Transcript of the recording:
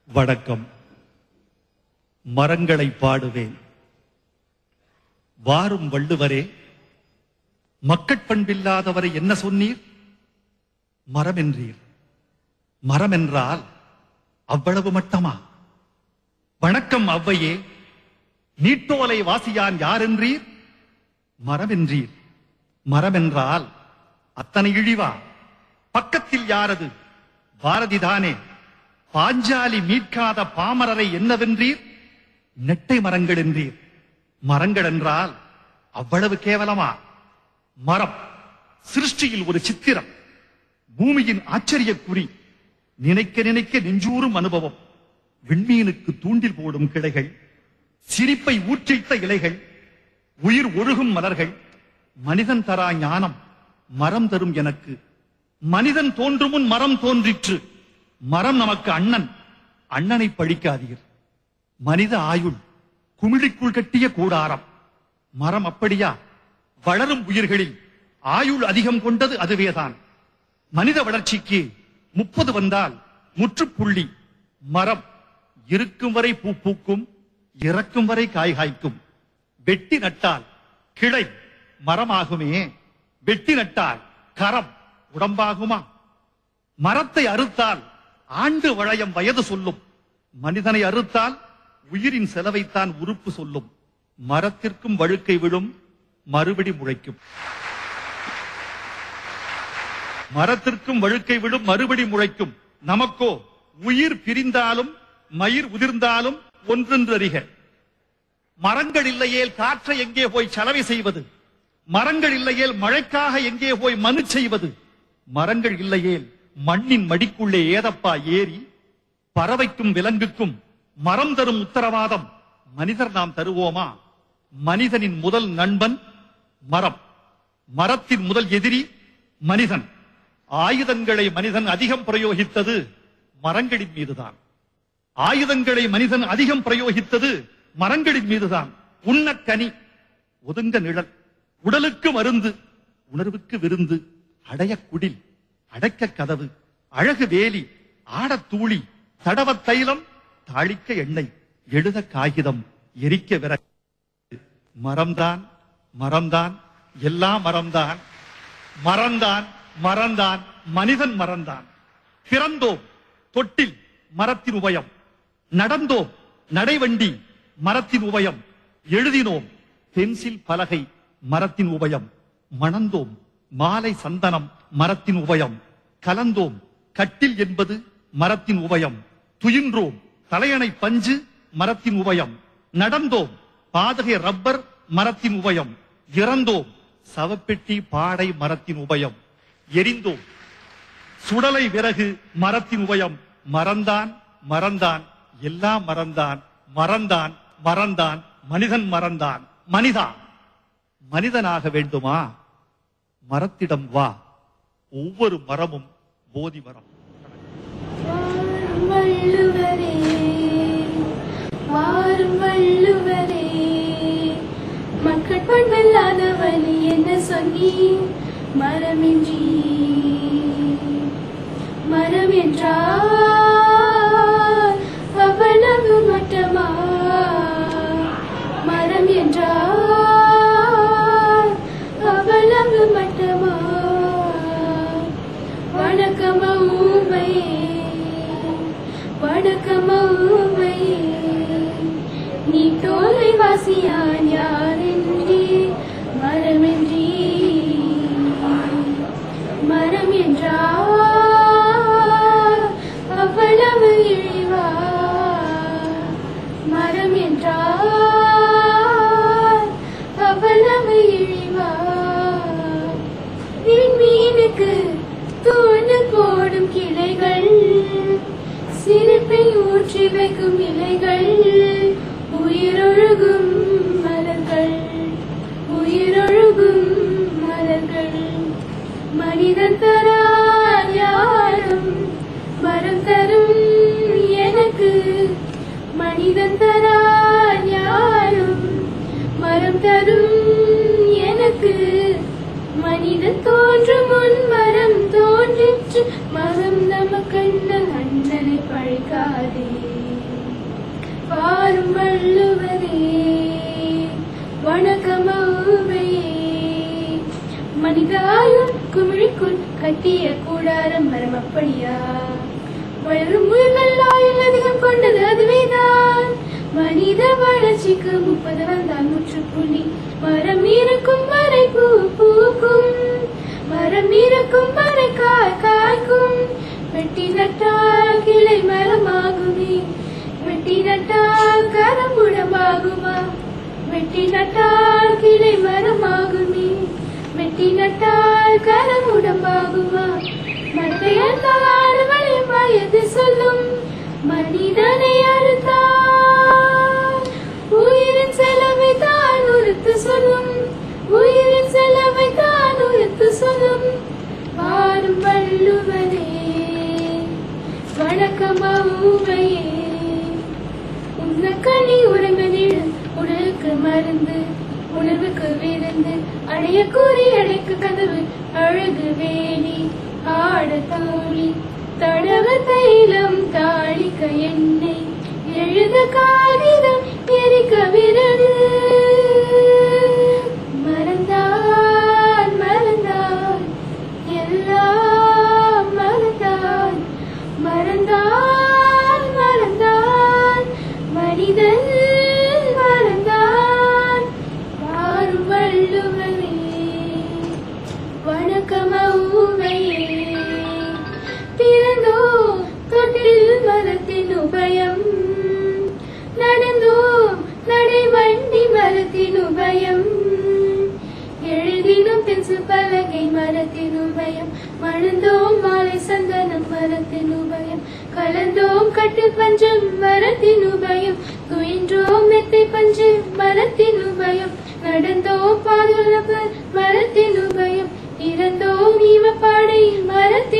வணக்கம். மரங்களை பாடுவேன். வாரும் வள்ளுவரே, மக்கட்பண்பில்லாதவரை என்ன சொன்னீர்? மரம் என்றீர். மரம் என்றால் அவ்வளவு மட்டமா? வணக்கம் ஔவையே, நீட்டோலை வாசியான் யார் என்றீர்? மரம் என்றீர். மரம் என்றால் அத்தனை இழிவா? பக்கத்தில் யாரது? பாரதிதானே. பாஞ்சாலி மீட்காத பாமரரை என்னவென்றீர்? நெட்டை மரங்கள் என்றீர். மரங்கள் என்றால் அவ்வளவு கேவலமா? மரம் சிருஷ்டியில் ஒரு சித்திரம், பூமியின் ஆச்சரிய குறி, நினைக்க நினைக்க நெஞ்சூறும் அனுபவம். விண்மீனுக்கு தூண்டில் போடும் கிளைகள், சிரிப்பை ஊற்றித்த இலைகள், உயிர் ஒழுகும் மலர்கள். மனிதன் தரா ஞானம் மரம் தரும் எனக்கு. மனிதன் தோன்றும் முன் மரம் தோன்றிற்று. மரம் நமக்கு அண்ணன். அண்ணனை பழிக்காதீர். மனித ஆயுள் குமிழிக்குள் கட்டிய கூடாரம். மரம் அப்படியா? வளரும் உயிர்களில் ஆயுள் அதிகம் கொண்டது அதுவேதான். மனித வளர்ச்சிக்கு 30 வந்தால் முற்றுப்புள்ளி. மரம் இருக்கும் வரை பூ பூக்கும், இறக்கும் வரை காய் காய்க்கும். வெட்டி நட்டால் கிளை மரமாகுமே, வெட்டி நட்டால் கரம் உடம்பாகுமா? மரத்தை அறுத்தால் ஆண்டு வளையம் வயது சொல்லும். மனிதனை அறுத்தால் உயிரின் செலவைத்தான் உறுப்பு சொல்லும். மரத்திற்கும் வழுக்கை விழும், மறுபடி முளைக்கும். மரத்திற்கும் வழுக்கை விழும், மறுபடி முளைக்கும். நமக்கோ உயிர் பிரிந்தாலும் மயிர் உதிர்ந்தாலும் ஒன்றென்று அறிக. மரங்கள் இல்லையேல் காற்றை எங்கே போய் சலவை செய்வது? மரங்கள் இல்லையேல் மழைக்காக எங்கே போய் மனு செய்வது? மரங்கள் இல்லையேல் மண்ணின் மடிக்குள்ளே ஏதப்பா ஏறி? பறவைக்கும் விலங்குக்கும் மரம் தரும் உத்தரவாதம் மனிதர் நாம் தருவோமா? மனிதனின் முதல் நண்பன் மரம், மரத்தின் முதல் எதிரி மனிதன். ஆயுதங்களை மனிதன் அதிகம் பிரயோகித்தது மரங்களின் மீதுதான். ஆயுதங்களை மனிதன் அதிகம் பிரயோகித்தது மரங்களின் மீதுதான். உண்ண கனி, ஒதுங்க நிழல், உடலுக்கு மருந்து, உணர்வுக்கு விருந்து, அடைய குடில், அடைக்க கதவு, அழகு வேலி, ஆடத் தூளி, தடவ தைலம், தாளிக்க எண்ணெய், எழுத காகிதம், எரிக்க விறகு. மரம்தான், மரம்தான், எல்லாம் மரம்தான். மரம்தான், மரம்தான், மனிதன் மரம்தான். பிறந்தோம் தொட்டில், மரத்தின் உபயம். நடந்தோம் நடைவண்டி, மரத்தின் உபயம். எழுதினோம் பென்சில் பலகை, மரத்தின் உபயம். மணந்தோம் மாலை சந்தனம், மரத்தின் உபயம். கலந்தோம் கட்டில் என்பது மரத்தின் உபயம். துயின்றோம் தலையணை பஞ்சு, மரத்தின் உபயம். நடந்தோம் பாதகை ரப்பர், மரத்தின் உபயம். இறந்தோம் சவப்பெட்டி பாடை, மரத்தின் உபயம். எரிந்தோம் சுடலை விறகு, மரத்தின் உபயம். மறந்தான், மறந்தான், எல்லாம் மறந்தான். மறந்தான், மறந்தான், மனிதன் மறந்தான். மனிதா, மனிதனாக வேண்டுமா? மரத்திடம் வா. ஒவ்வொரு மரமும் போதி மரம். வள்ளுவரே, வாரும் வள்ளுவரே, மக்கள் பண்பில்லாதவனி என்ன சொன்னி? மரமின்றி, மரம் என்றால் அவ்வளவு மட்டமா? மரம் என்றால் அவ்வளவு மட்டமா? வணக்கம் ஔவையே, வணக்கம் ஔவையே, நீ தோலை வாசியான் யாரென்றி? மரமென்றி. மரம் என்றால் அவ்வளவு இழிவா? மரம் என்றால் அவ்வளவு இழிவா? விண்மீனுக்கு தூண்டில் போடும் கிளைகள், சிரிப்பை ஊற்றி வைக்கும் இலைகள், உயிரொழுகும் மலர்கள், உயிரொழுகும் மலர்கள். மனிதன் தரான் யாரும் மரம் தரும் எனக்கு. மனிதன் தரான் யாரும் மரம் தரும் எனக்கு. மனிதன் தோன்றும் முன் மரம் தோன்றிற்று. மரம் நமக்கண்ணன் அண்ணனை பழி நினைக்காதே. வாரும் வள்ளுவரே வணக்கமௌவையே, மனிதாயும் குமிழிக்குள் கட்டிய கூடாரம் மரம் அப்படியா? வளரும் உயிர்கள் ஆயுள் அதிகம் கொண்டது அதுவேதான். மனித வளர்ச்சிக்கு 30 வந்தால் முற்றுப்புள்ளி. மரம் இருக்கும் வரை பூ பூக்கும், மரம் இருக்கும் வரை காய் காய்க்கும். வெட்டி நட்டால் கிளை மரமாகுமே, வெட்டி நட்டால் கரமுடமாகுமா? வெட்டி நட்டால் கிளை மரமாகுமே, வெட்டி நட்டால் கரமுடமாகுமா? மரத்தை அறுத்தால் வளையும் வயது சொல்லும், மனிதனை அறுத்தால் உயிரின் செலவை தான் உறுத்து சொல்லும், உயிரின் செலவை தான் உறுத்து சொல்லும். வாரும் வள்ளுவரே வணக்கமௌவையே, உன்னக்கனி உறங்கனிடு உடலுக்கு மருந்து உணர்வுக்கு விருந்து. அடைய கூறி அடைக்கு கதவு அழகு வேலி ஆட தோழி தடவ தைலம் தாளிக்க எண்ணெய் எழுத காகிதம் எரிக்க விரடு. மறந்தான் மறந்தான் எல்லாம் மறந்தான், மறந்தான் மறந்தான் மனிதன் மறந்தான். வாரும் வள்ளுவரே வணக்கமௌவையே, பிறந்தோம் தொட்டில் மரத்தின் உபயம், நடந்தோம் நடை வண்டி மரத்தின் உபயம், எழுதினோம் பென்சில் பலகை மரத்தின் உபயம், மணந்தோம் மாலை சந்தனம் மரத்தின் உபயம், கலந்தோம் கட்டு பஞ்சம் மரத்தின் உபயம், துயின்றோம் மெத்தை பஞ்சு மரத்தின் உபயம், நடந்தோம் பாதுகாப்பு மரத்தின் உபயம், இறந்தோம் ஈவப்பாடை மரத்தின்